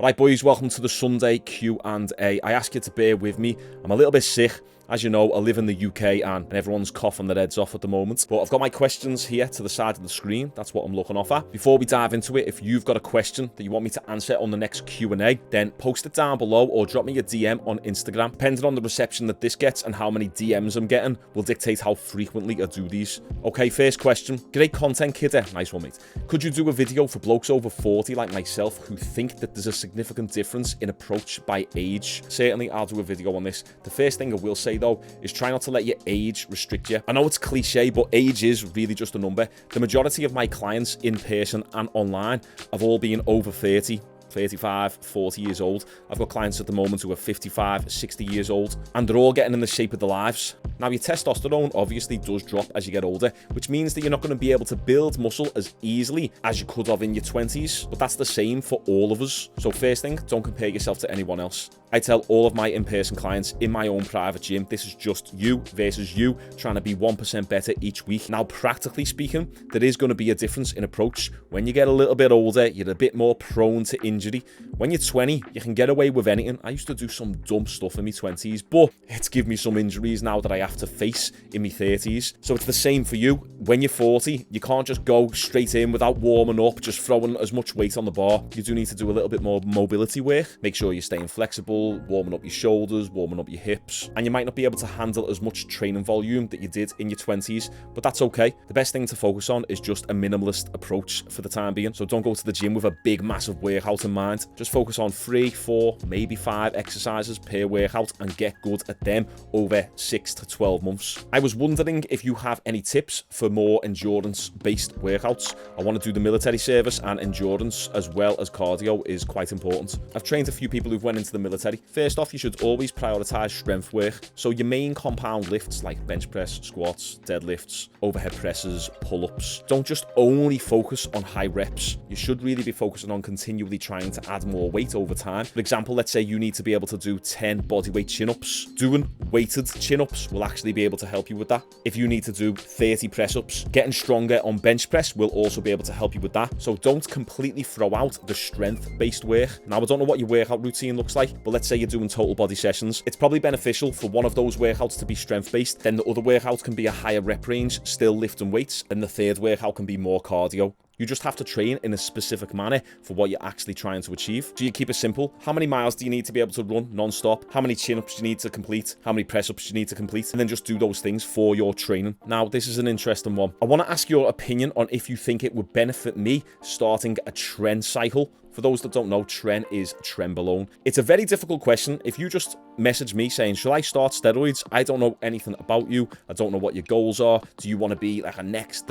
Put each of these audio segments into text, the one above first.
All right, boys, welcome to the Sunday Q&A. I ask you to bear with me. I'm a little bit sick. As you know, I live in the UK and everyone's coughing their heads off at the moment. But I've got my questions here to the side of the screen. That's what I'm looking off at. Before we dive into it, if you've got a question that you want me to answer on the next Q&A, then post it down below or drop me a DM on Instagram. Depending on the reception that this gets and how many DMs I'm getting will dictate how frequently I do these. Okay, first question. Great content, kidder. Nice one, mate. Could you do a video for blokes over 40 like myself who think that there's a significant difference in approach by age? Certainly, I'll do a video on this. The first thing I will say, though, is try not to let your age restrict you. I know it's cliche, but age is really just a number. The majority of my clients in person and online have all been over 30. 35, 40 years old. I've got clients at the moment who are 55, 60 years old, and they're all getting in the shape of their lives. Now, your testosterone obviously does drop as you get older, which means that you're not going to be able to build muscle as easily as you could have in your 20s, but that's the same for all of us. So first thing, don't compare yourself to anyone else. I tell all of my in-person clients in my own private gym, this is just you versus you trying to be 1% better each week. Now, practically speaking, there is going to be a difference in approach. When you get a little bit older, you're a bit more prone to injury. When you're 20, you can get away with anything. I used to do some dumb stuff in my 20s, but it's given me some injuries now that I have to face in my 30s. So it's the same for you. When you're 40, you can't just go straight in without warming up, just throwing as much weight on the bar. You do need to do a little bit more mobility work. Make sure you're staying flexible, warming up your shoulders, warming up your hips, and you might not be able to handle as much training volume that you did in your 20s, but that's okay. The best thing to focus on is just a minimalist approach for the time being. So don't go to the gym with a big, massive workout in mind. Just focus on 3, 4, maybe 5 exercises per workout and get good at them over 6 to 12 months. I was wondering if you have any tips for more endurance-based workouts. I want to do the military service, and endurance as well as cardio is quite important. I've trained a few people who've went into the military. First off, you should always prioritize strength work. So your main compound lifts like bench press, squats, deadlifts, overhead presses, pull-ups. Don't just only focus on high reps. You should really be focusing on continually trying to add more weight over time. For example, let's say you need to be able to do 10 bodyweight chin-ups. Doing weighted chin-ups will actually be able to help you with that. If you need to do 30 press-ups, getting stronger on bench press will also be able to help you with that. So don't completely throw out the strength-based work. Now, I don't know what your workout routine looks like, but let's say you're doing total body sessions. It's probably beneficial for one of those workouts to be strength-based. Then the other workout can be a higher rep range, still lifting weights, and the third workout can be more cardio. You just have to train in a specific manner for what you're actually trying to achieve. So you keep it simple. How many miles do you need to be able to run non-stop? How many chin-ups do you need to complete? How many press-ups do you need to complete? And then just do those things for your training. Now, this is an interesting one. I want to ask your opinion on if you think it would benefit me starting a Tren cycle. For those that don't know, Tren is trenbolone. It's a very difficult question. If you just message me saying, should I start steroids? I don't know anything about you. I don't know what your goals are. Do you want to be like the next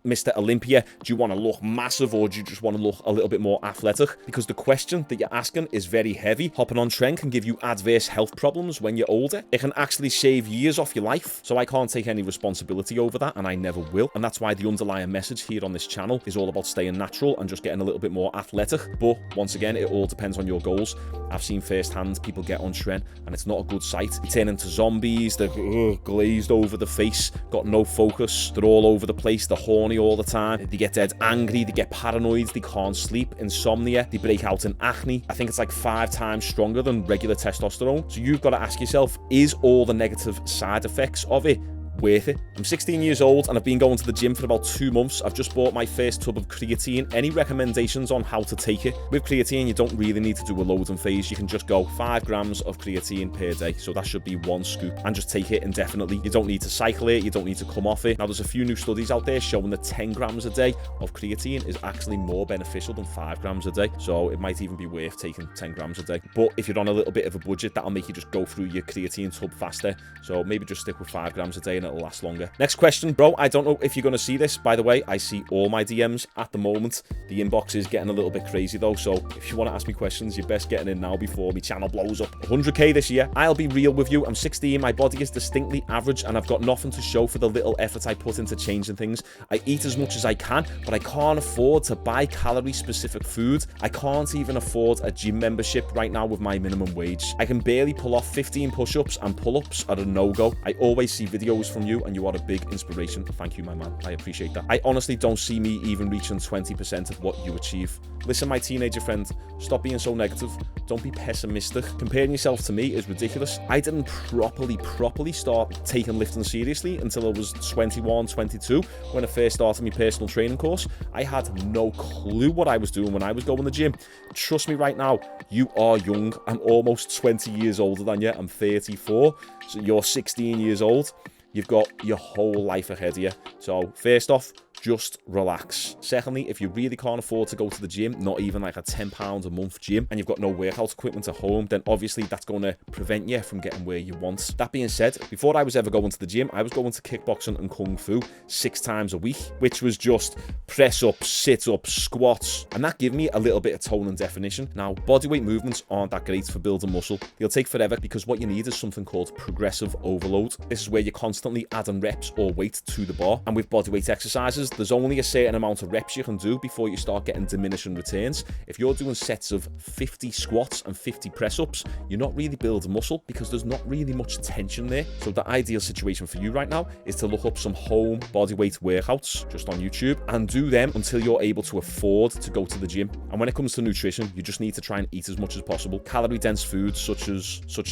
Mr. Olympia? Do you want to look massive, or do you just want to look a little bit more athletic? Because the question that you're asking is very heavy. Hopping on Tren can give you adverse health problems when you're older. It can actually shave years off your life. So I can't take any responsibility over that, and I never will. And that's why the underlying message here on this channel is all about staying natural and just getting a little bit more athletic. But once again, it all depends on your goals. I've seen firsthand people get on Tren and it's not a good sight. They turn into zombies, they're glazed over the face, got no focus, they're all over the place, they're horny all the time, they get dead angry, they get paranoid, they can't sleep, insomnia, they break out in acne. I think it's like 5 times stronger than regular testosterone. So you've got to ask yourself, is all the negative side effects of it worth it? I'm 16 years old and I've been going to the gym for about 2 months. I've just bought my first tub of creatine. Any recommendations on how to take it? With creatine, you don't really need to do a loading phase. You can just go 5 grams of creatine per day. So that should be 1 scoop, and just take it indefinitely. You don't need to cycle it. You don't need to come off it. Now, there's a few new studies out there showing that 10 grams a day of creatine is actually more beneficial than 5 grams a day. So it might even be worth taking 10 grams a day. But if you're on a little bit of a budget, that'll make you just go through your creatine tub faster. So maybe just stick with 5 grams a day and it'll last longer. Next question, bro. I don't know if you're going to see this. By the way, I see all my DMs at the moment. The inbox is getting a little bit crazy though. So if you want to ask me questions, you're best getting in now before my channel blows up. 100k this year. I'll be real with you. I'm 16. My body is distinctly average and I've got nothing to show for the little effort I put into changing things. I eat as much as I can, but I can't afford to buy calorie specific food. I can't even afford a gym membership right now with my minimum wage. I can barely pull off 15 push-ups, and pull-ups are a no-go. I always see videos from from you, and you are a big inspiration. Thank you, my man. I appreciate that. I honestly don't see me even reaching 20% of what you achieve. Listen, my teenager friend, stop being so negative. Don't be pessimistic. Comparing yourself to me is ridiculous. I didn't properly start taking lifting seriously until I was 21, 22, when I first started my personal training course. I had no clue what I was doing when I was going to the gym. Trust me right now, you are young. I'm almost 20 years older than you. I'm 34, so you're 16 years old. You've got your whole life ahead of you. So first off, just relax. Secondly, if you really can't afford to go to the gym, not even like a £10 a month gym, and you've got no workout equipment at home, then obviously that's going to prevent you from getting where you want. That being said, before I was ever going to the gym, I was going to kickboxing and kung fu 6 times a week, which was just press ups, sit ups, squats, and that gave me a little bit of tone and definition. Now, bodyweight movements aren't that great for building muscle. They'll take forever because what you need is something called progressive overload. This is where you're constantly adding reps or weight to the bar, and with bodyweight exercises, there's only a certain amount of reps you can do before you start getting diminishing returns. If you're doing sets of 50 squats and 50 press-ups, you're not really building muscle because there's not really much tension there. So the ideal situation for you right now is to look up some home bodyweight workouts just on YouTube and do them until you're able to afford to go to the gym. And when it comes to nutrition, you just need to try and eat as much as possible. Calorie-dense foods such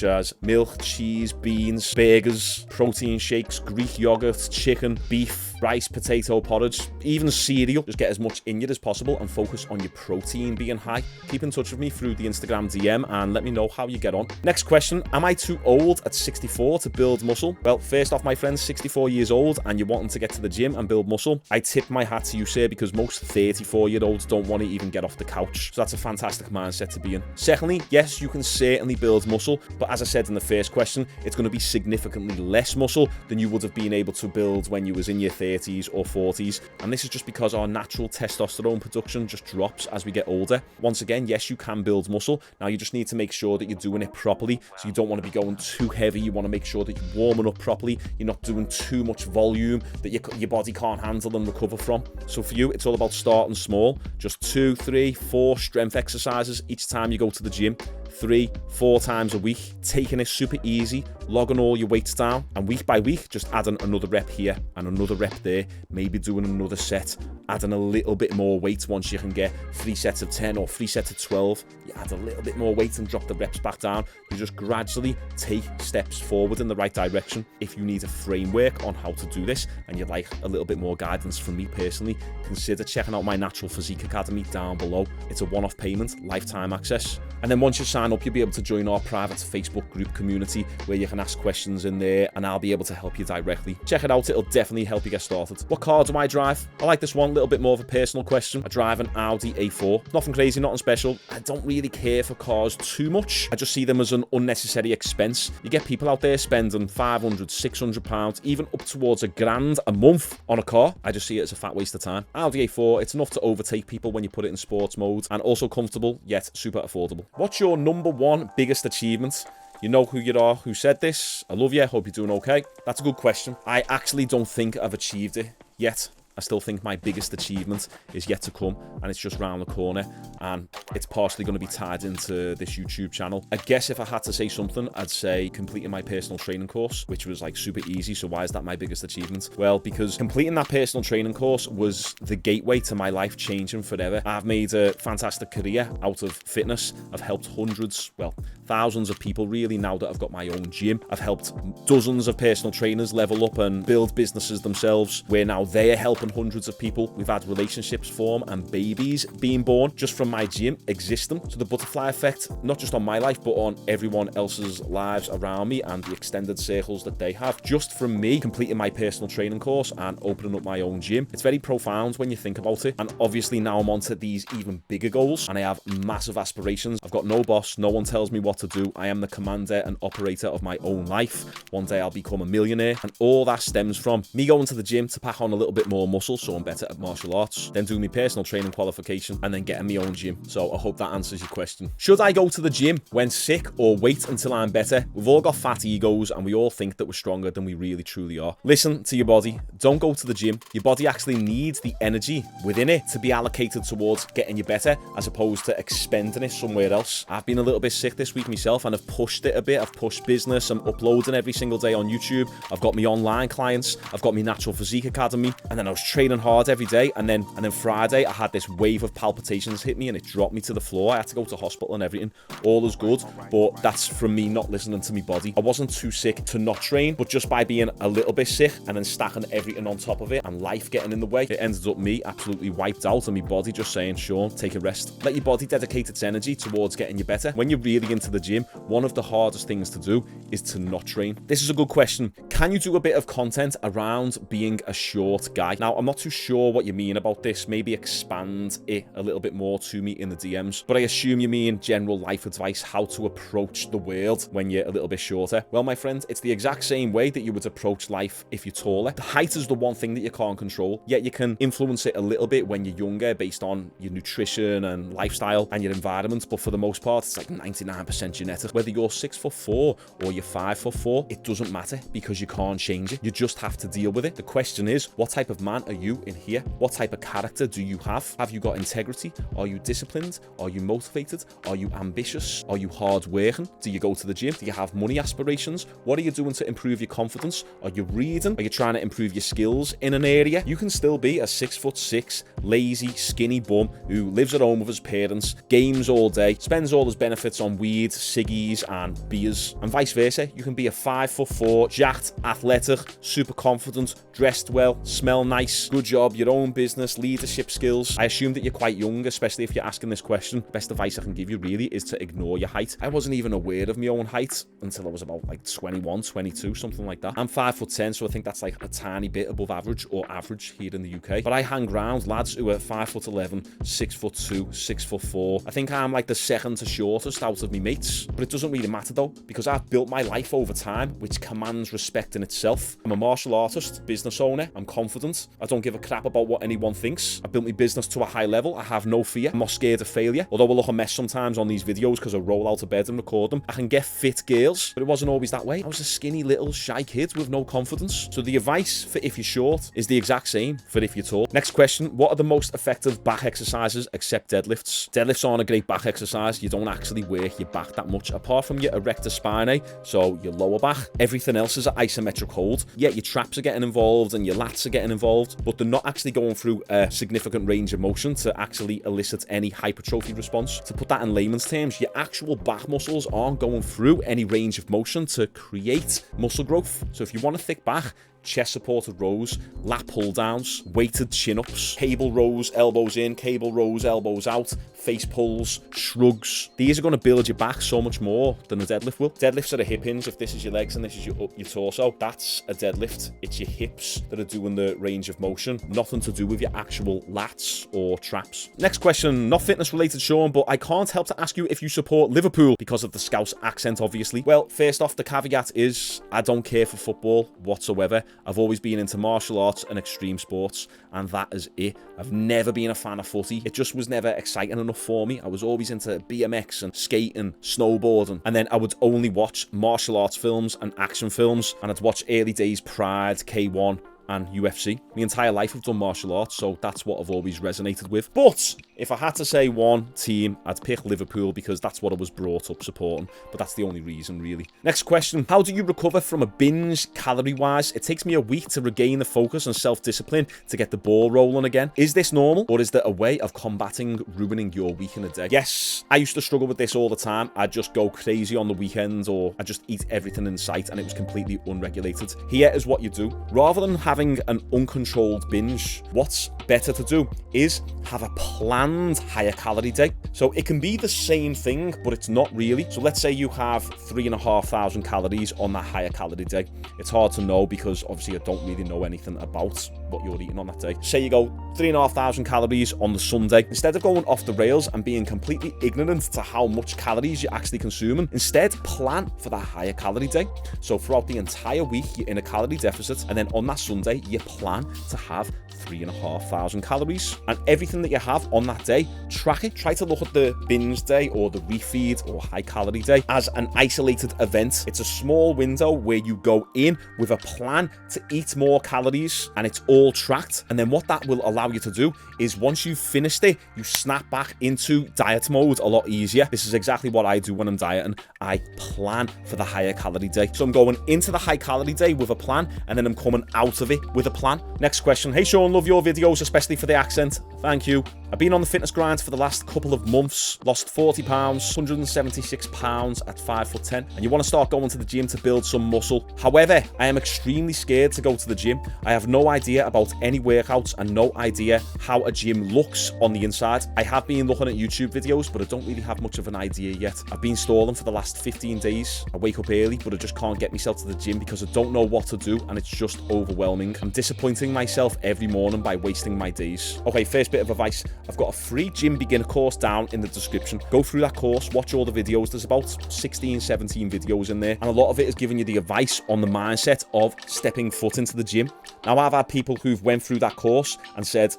as milk, cheese, beans, burgers, protein shakes, Greek yogurt, chicken, beef, rice, potato porridge, even cereal. Just get as much in you as possible and focus on your protein being high. Keep in touch with me through the Instagram DM and let me know how you get on. Next question, am I too old at 64 to build muscle? Well, first off, my friend, 64 years old and you're wanting to get to the gym and build muscle, I tip my hat to you, sir, because most 34-year-olds don't want to even get off the couch. So that's a fantastic mindset to be in. Secondly, yes, you can certainly build muscle, but as I said in the first question, it's going to be significantly less muscle than you would have been able to build when you was in your 30s or 40s, and this is just because our natural testosterone production just drops as we get older. Once again, yes, you can build muscle. Now you just need to make sure that you're doing it properly. So you don't want to be going too heavy. You want to make sure that you're warming up properly. You're not doing too much volume that your body can't handle and recover from. So for you, it's all about starting small. Just 2, 3, 4 strength exercises each time you go to the gym. 3, 4 times a week, taking it super easy, logging all your weights down, and week by week, just adding another rep here and another rep there, maybe doing another set, adding a little bit more weight. Once you can get 3 sets of 10 or 3 sets of 12, you add a little bit more weight and drop the reps back down. You just gradually take steps forward in the right direction. If you need a framework on how to do this and you'd like a little bit more guidance from me personally, consider checking out my Natural Physique Academy down below. It's a one-off payment, lifetime access. And then once you sign up, you'll be able to join our private Facebook group community where you can ask questions in there and I'll be able to help you directly. Check it out, it'll definitely help you get started. What car do I drive? I like this one, a little bit more of a personal question. I drive an Audi A4. Nothing crazy, nothing special. I don't really care for cars too much. I just see them as an unnecessary expense. You get people out there spending £500, £600, even up towards £1,000 a month on a car. I just see it as a fat waste of time. Audi A4, it's enough to overtake people when you put it in sports mode, and also comfortable, yet super affordable. What's your number one biggest achievement? You know who you are, who said this. I love you, hope you're doing okay. That's a good question. I actually don't think I've achieved it yet. I still think my biggest achievement is yet to come, and it's just round the corner, and it's partially going to be tied into this YouTube channel. I guess if I had to say something, I'd say completing my personal training course, which was like super easy. So why is that my biggest achievement? Well, because completing that personal training course was the gateway to my life changing forever. I've made a fantastic career out of fitness. I've helped hundreds, well, thousands of people really now that I've got my own gym. I've helped dozens of personal trainers level up and build businesses themselves, where now they are helping hundreds of people. We've had relationships form and babies being born just from my gym existing. So the butterfly effect, not just on my life, but on everyone else's lives around me and the extended circles that they have, just from me completing my personal training course and opening up my own gym. It's very profound when you think about it. And obviously now I'm on to these even bigger goals, and I have massive aspirations. I've got no boss. No one tells me what to do. I am the commander and operator of my own life. One day I'll become a millionaire, and all that stems from me going to the gym to pack on a little bit more muscle, muscle, so I'm better at martial arts, then doing my personal training qualification, and then getting my own gym. So I hope that answers your question. Should I go to the gym when sick or wait until I'm better? We've all got fat egos and we all think that we're stronger than we really truly are. Listen to your body. Don't go to the gym. Your body actually needs the energy within it to be allocated towards getting you better as opposed to expending it somewhere else. I've been a little bit sick this week myself and I've pushed it a bit. I've pushed business. I'm uploading every single day on YouTube. I've got my online clients. I've got my natural Physique Academy, and then I was training hard every day, and then Friday I had this wave of palpitations hit me and it dropped me to the floor. I had to go to hospital and everything. All is good, but that's from me not listening to my body. I wasn't too sick to not train, but just by being a little bit sick and then stacking everything on top of it and life getting in the way, it ended up me absolutely wiped out and my body just saying, Shaun, take a rest. Let your body dedicate its energy towards getting you better. When you're really into the gym, one of the hardest things to do is to not train. This is a good question. Can you do a bit of content around being a short guy? Now, I'm not too sure what you mean about this. Maybe expand it a little bit more to me in the DMs, but I assume you mean general life advice, how to approach the world when you're a little bit shorter. Well, my friend, it's the exact same way that you would approach life if you're taller. The height is the one thing that you can't control, yet you can influence it a little bit when you're younger based on your nutrition and lifestyle and your environment, but for the most part, it's like 99% genetic. Whether you're 6'4" or you're 5'4", it doesn't matter because you can't change it. You just have to deal with it. The question is, what type of man are you in here? What type of character do you have? Have you got integrity? Are you disciplined? Are you motivated? Are you ambitious? Are you hard working? Do you go to the gym? Do you have money aspirations? What are you doing to improve your confidence? Are you reading? Are you trying to improve your skills in an area? You can still be a 6'6", lazy, skinny bum who lives at home with his parents, games all day, spends all his benefits on weed, ciggies, and beers, and vice versa. You can be a 5'4", jacked, athletic, super confident, dressed well, smell nice, good job, your own business, leadership skills. I assume that you're quite young, especially if you're asking this question. Best advice I can give you really is to ignore your height. I wasn't even aware of my own height until I was about like 21, 22, something like that. I'm 5'10", so I think that's like a tiny bit above average or average here in the UK. But I hang around lads who are 5'11", 6'2", 6'4". I think I'm like the second to shortest out of me mates, but it doesn't really matter though, because I've built my life over time, which commands respect in itself. I'm a martial artist, business owner, I'm confident, I don't give a crap about what anyone thinks. I built my business to a high level, I have no fear, I'm not scared of failure. Although I look a mess sometimes on these videos because I roll out of bed and record them. I can get fit girls, but it wasn't always that way. I was a skinny little shy kid with no confidence. So the advice for if you're short is the exact same for if you're tall. Next question, what are the most effective back exercises except deadlifts? Deadlifts aren't a great back exercise. You don't actually work your back that much apart from your erector spinae, so your lower back. Everything else is an isometric hold. Yeah, your traps are getting involved and your lats are getting involved, but they're not actually going through a significant range of motion to actually elicit any hypertrophy response. To put that in layman's terms, your actual back muscles aren't going through any range of motion to create muscle growth. So if you want a thick back, chest supported rows, lat pull downs, weighted chin ups, cable rows, elbows in, cable rows, elbows out, face pulls, shrugs. These are going to build your back so much more than a deadlift will. Deadlifts are the hip hinge. If this is your legs and this is your torso, that's a deadlift. It's your hips that are doing the range of motion, nothing to do with your actual lats or traps. Next question, not fitness related, Shaun, but I can't help to ask you if you support Liverpool because of the Scouse accent, obviously. Well, first off, the caveat is I don't care for football whatsoever. I've always been into martial arts and extreme sports, and that is it. I've never been a fan of footy. It just was never exciting enough for me. I was always into BMX and skating, snowboarding, and then I would only watch martial arts films and action films, and I'd watch early days Pride, K1, and UFC. My entire life I've done martial arts, so that's what I've always resonated with. But if I had to say one team, I'd pick Liverpool because that's what I was brought up supporting, but that's the only reason, really. Next question, how do you recover from a binge calorie-wise? It takes me a week to regain the focus and self-discipline to get the ball rolling again. Is this normal, or is there a way of combating ruining your week in a day? Yes, I used to struggle with this all the time. I'd just go crazy on the weekends, or I'd just eat everything in sight, and it was completely unregulated. Here is what you do. Rather than having an uncontrolled binge, what's better to do is have a planned higher calorie day. So it can be the same thing, but it's not really. So let's say you have 3,500 calories on that higher calorie day. It's hard to know because obviously I don't really know anything about what you're eating on that day. Say you go 3,500 calories on the Sunday. Instead of going off the rails and being completely ignorant to how much calories you're actually consuming, instead plan for that higher calorie day. So throughout the entire week, you're in a calorie deficit, and then on that Sunday, you plan to have 3,500 calories. And everything that you have on that day, track it. Try to look at the binge day or the refeed or high calorie day as an isolated event. It's a small window where you go in with a plan to eat more calories, and it's all tracked. And then what that will allow you to do is once you've finished it, you snap back into diet mode a lot easier. This is exactly what I do when I'm dieting. I plan for the higher calorie day. So I'm going into the high calorie day with a plan, and then I'm coming out of it with a plan. Next question. Hey Shaun, love your videos, especially for the accent. Thank you. I've been on the fitness grind for the last couple of months, lost 40 pounds, 176 pounds at 5'10", and you want to start going to the gym to build some muscle. However, I am extremely scared to go to the gym. I have no idea about any workouts and no idea how a gym looks on the inside. I have been looking at YouTube videos, but I don't really have much of an idea yet. I've been stalling for the last 15 days. I wake up early, but I just can't get myself to the gym because I don't know what to do, and it's just overwhelming. I'm disappointing myself every morning by wasting my days. Okay, first bit of advice. I've got a free gym beginner course down in the description. Go through that course, watch all the videos. There's about 16, 17 videos in there, and a lot of it is giving you the advice on the mindset of stepping foot into the gym. Now, I've had people who've went through that course and said,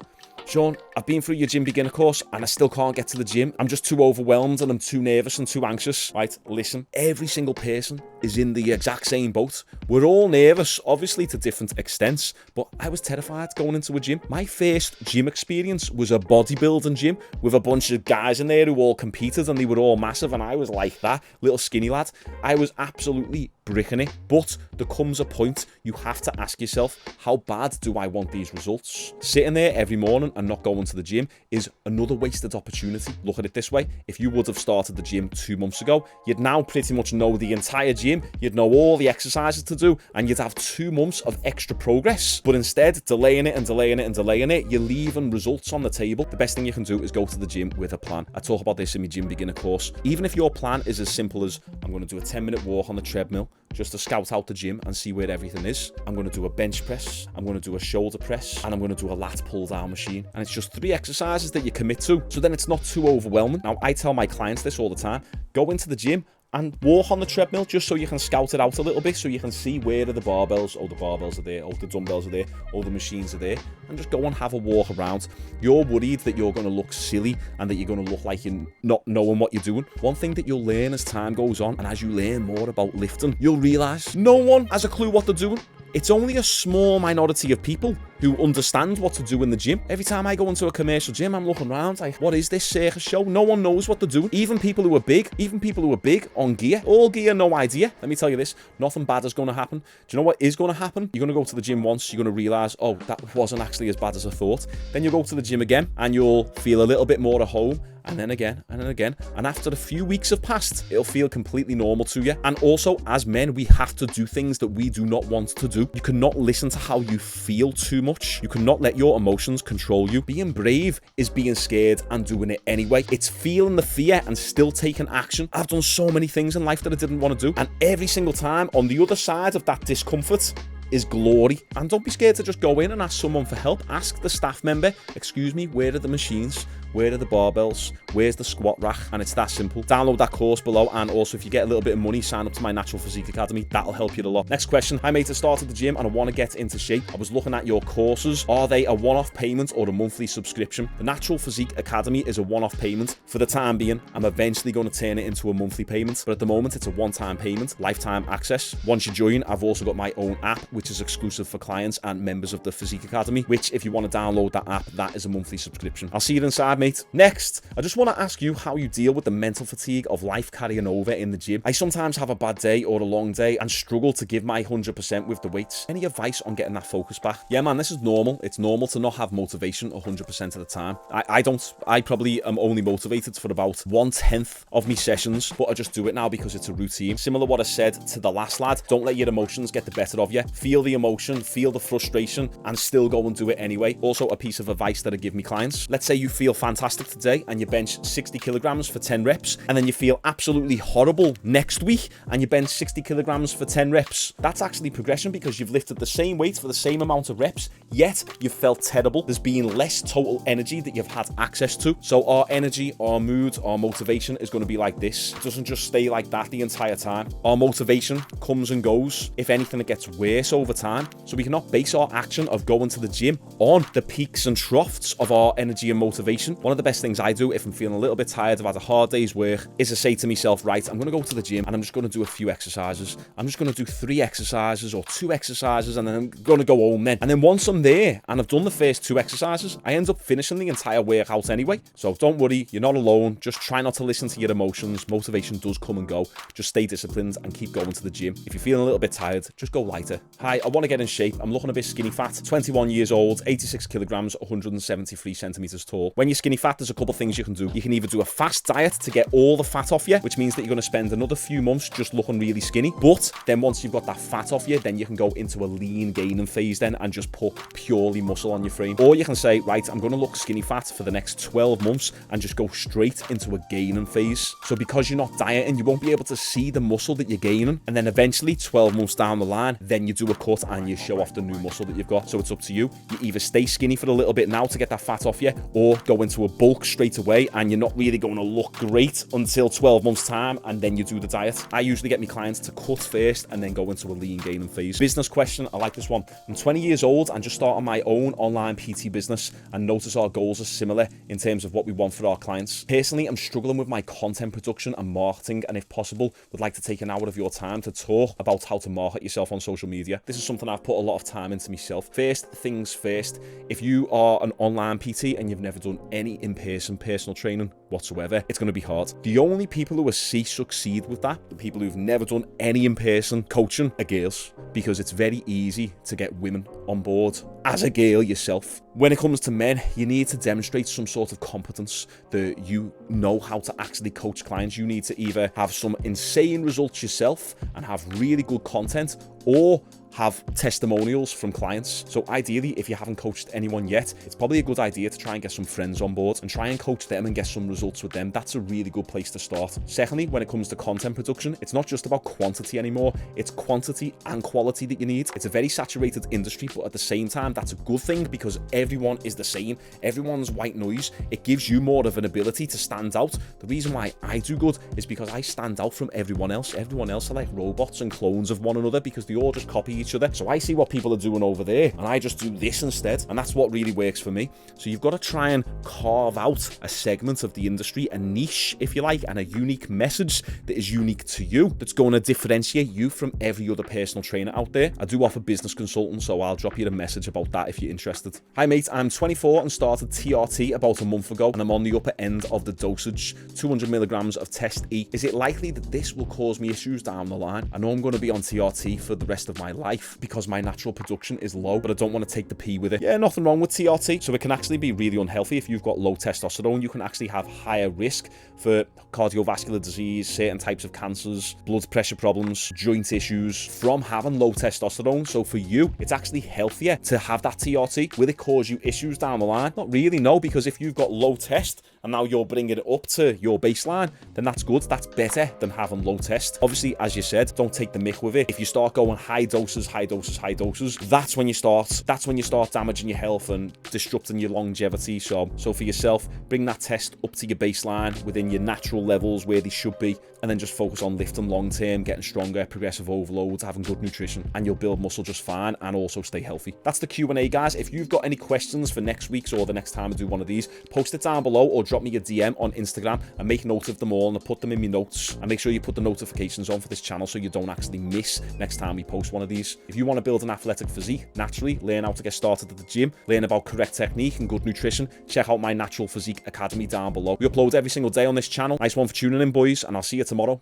Shaun, I've been through your gym beginner course and I still can't get to the gym. I'm just too overwhelmed and I'm too nervous and too anxious. Right, listen, every single person is in the exact same boat. We're all nervous, obviously to different extents, but I was terrified going into a gym. My first gym experience was a bodybuilding gym with a bunch of guys in there who all competed, and they were all massive, and I was like that little skinny lad. I was absolutely bricking it. But there comes a point you have to ask yourself, how bad do I want these results? Sitting there every morning and not going to the gym is another wasted opportunity. Look at it this way. If you would have started the gym 2 months ago, you'd now pretty much know the entire gym, you'd know all the exercises to do, and you'd have 2 months of extra progress. But instead, delaying it and delaying it and delaying it, you're leaving results on the table. The best thing you can do is go to the gym with a plan. I talk about this in my gym beginner course. Even if your plan is as simple as, I'm going to do a 10-minute walk on the treadmill just to scout out the gym and see where everything is. I'm going to do a bench press, I'm going to do a shoulder press, and I'm going to do a lat pull down machine. And it's just 3 exercises that you commit to, so then it's not too overwhelming. Now, I tell my clients this all the time. Go into the gym and walk on the treadmill just so you can scout it out a little bit, so you can see where are the barbells, oh, the barbells are there, oh, the dumbbells are there, oh, the machines are there, and just go and have a walk around. You're worried that you're going to look silly and that you're going to look like you're not knowing what you're doing. One thing that you'll learn as time goes on, and as you learn more about lifting, you'll realise no one has a clue what they're doing. It's only a small minority of people who understand what to do in the gym. Every time I go into a commercial gym, I'm looking around like, what is this circus show? No one knows what they're doing. Even people who are big on gear, all gear, no idea. Let me tell you this, nothing bad is going to happen. Do you know what is going to happen? You're going to go to the gym once, you're going to realise, oh, that wasn't actually as bad as I thought. Then you'll go to the gym again and you'll feel a little bit more at home. And then again, and then again. And after a few weeks have passed, it'll feel completely normal to you. And also, as men, we have to do things that we do not want to do. You cannot listen to how you feel too much. You cannot let your emotions control you. Being brave is being scared and doing it anyway. It's feeling the fear and still taking action. I've done so many things in life that I didn't want to do. And every single time, on the other side of that discomfort is glory. And don't be scared to just go in and ask someone for help. Ask the staff member, excuse me, where are the machines? Where are the barbells? Where's the squat rack? And it's that simple. Download that course below, and also if you get a little bit of money, sign up to my Natural Physique Academy. That'll help you a lot. Next question. Hi mate, I started the gym and I want to get into shape. I was looking at your courses. Are they a one-off payment or a monthly subscription? The Natural Physique Academy is a one-off payment. For the time being, I'm eventually going to turn it into a monthly payment, but at the moment it's a one-time payment, lifetime access. Once you join, I've also got my own app, which is exclusive for clients and members of the Physique Academy, which if you want to download that app, that is a monthly subscription. I'll see you inside, mate. Next, I just want to ask you how you deal with the mental fatigue of life carrying over in the gym. I sometimes have a bad day or a long day and struggle to give my 100% with the weights. Any advice on getting that focus back? Yeah, man, this is normal. It's normal to not have motivation 100% of the time. I probably am only motivated for about 1/10 of my sessions, but I just do it now because it's a routine. Similar to what I said to the last lad, don't let your emotions get the better of you. Feel feel the emotion, feel the frustration, and still go and do it anyway. Also, a piece of advice that I give me clients. Let's say you feel fantastic today and you bench 60 kilograms for 10 reps, and then you feel absolutely horrible next week and you bench 60 kilograms for 10 reps. That's actually progression, because you've lifted the same weight for the same amount of reps, yet you've felt terrible. There's been less total energy that you've had access to. So our energy, our mood, our motivation is going to be like this. It doesn't just stay like that the entire time. Our motivation comes and goes. If anything, it gets worse over time. So we cannot base our action of going to the gym on the peaks and troughs of our energy and motivation. One of the best things I do if I'm feeling a little bit tired, I've had a hard day's work, is to say to myself, right, I'm going to go to the gym and I'm just going to do a few exercises. I'm just going to do 3 exercises or 2 exercises, and then I'm going to go home then. And then once I'm there and I've done the first 2 exercises, I end up finishing the entire workout anyway. So don't worry, you're not alone. Just try not to listen to your emotions. Motivation does come and go. Just stay disciplined and keep going to the gym. If you're feeling a little bit tired, just go lighter. Hi, I want to get in shape. I'm looking a bit skinny fat, 21 years old, 86 kilograms, 173 centimeters tall. When you're skinny fat, there's a couple things you can do. You can either do a fast diet to get all the fat off you, which means that you're going to spend another few months just looking really skinny. But then once you've got that fat off you, then you can go into a lean gaining phase then and just put purely muscle on your frame. Or you can say, right, I'm going to look skinny fat for the next 12 months and just go straight into a gaining phase. So because you're not dieting, you won't be able to see the muscle that you're gaining. And then eventually 12 months down the line, then you do a cut and you show off the new muscle that you've got. So it's up to you. You either stay skinny for a little bit now to get that fat off you, or go into a bulk straight away and you're not really going to look great until 12 months time, and then you do the diet. I usually get my clients to cut first and then go into a lean gaining phase. Business question, I like this one. I'm 20 years old and just starting my own online PT business, and notice our goals are similar in terms of what we want for our clients. Personally, I'm struggling with my content production and marketing, and if possible, would like to take an hour of your time to talk about how to market yourself on social media. This is something I've put a lot of time into myself. First things first, if you are an online PT and you've never done any in-person personal training whatsoever, it's going to be hard. The only people who I see succeed with that, the people who've never done any in-person coaching, are girls, because it's very easy to get women on board as a girl yourself. When it comes to men, you need to demonstrate some sort of competence that you know how to actually coach clients. You need to either have some insane results yourself and have really good content, or have testimonials from clients. So ideally, if you haven't coached anyone yet, it's probably a good idea to try and get some friends on board and try and coach them and get some results with them. That's a really good place to start. Secondly, when it comes to content production, it's not just about quantity anymore. It's quantity and quality that you need. It's a very saturated industry, but at the same time, that's a good thing because everyone is the same. Everyone's white noise. It gives you more of an ability to stand out. The reason why I do good is because I stand out from everyone else. Everyone else are like robots and clones of one another because they all just copy each other. So I see what people are doing over there and I just do this instead, and that's what really works for me. So you've got to try and carve out a segment of the industry, a niche if you like, and a unique message that is unique to you, that's going to differentiate you from every other personal trainer out there. I do offer business consulting, so I'll drop you a message about that if you're interested. Hi mate, I'm 24 and started TRT about a month ago, and I'm on the upper end of the dosage, 200 milligrams of test E. Is it likely that this will cause me issues down the line? I know I'm going to be on TRT for the rest of my life because my natural production is low, but I don't want to take the P with it. Yeah, nothing wrong with TRT. So it can actually be really unhealthy. If you've got low testosterone, you can actually have higher risk for cardiovascular disease, certain types of cancers, blood pressure problems, joint issues from having low testosterone. So for you, it's actually healthier to have that TRT. Will it cause you issues down the line? Not really, no, because if you've got low test and now you're bringing it up to your baseline, then that's good. That's better than having low test. Obviously, as you said, don't take the mick with it. If you start going high doses, that's when you start damaging your health and disrupting your longevity. So for yourself, bring that test up to your baseline within your natural levels where they should be, and then just focus on lifting long term, getting stronger, progressive overloads, having good nutrition, and you'll build muscle just fine and also stay healthy. That's the Q&A, guys. If you've got any questions for next week's or the next time I do one of these, post it down below or drop me a DM on Instagram and make note of them all, and I'll put them in my notes. And make sure you put the notifications on for this channel so you don't actually miss next time we post one of these. If you want to build an athletic physique naturally, learn how to get started at the gym, learn about correct technique and good nutrition, check out my Natural Physique Academy down below. We upload every single day on this channel. Nice one for tuning in, boys, and I'll see you tomorrow.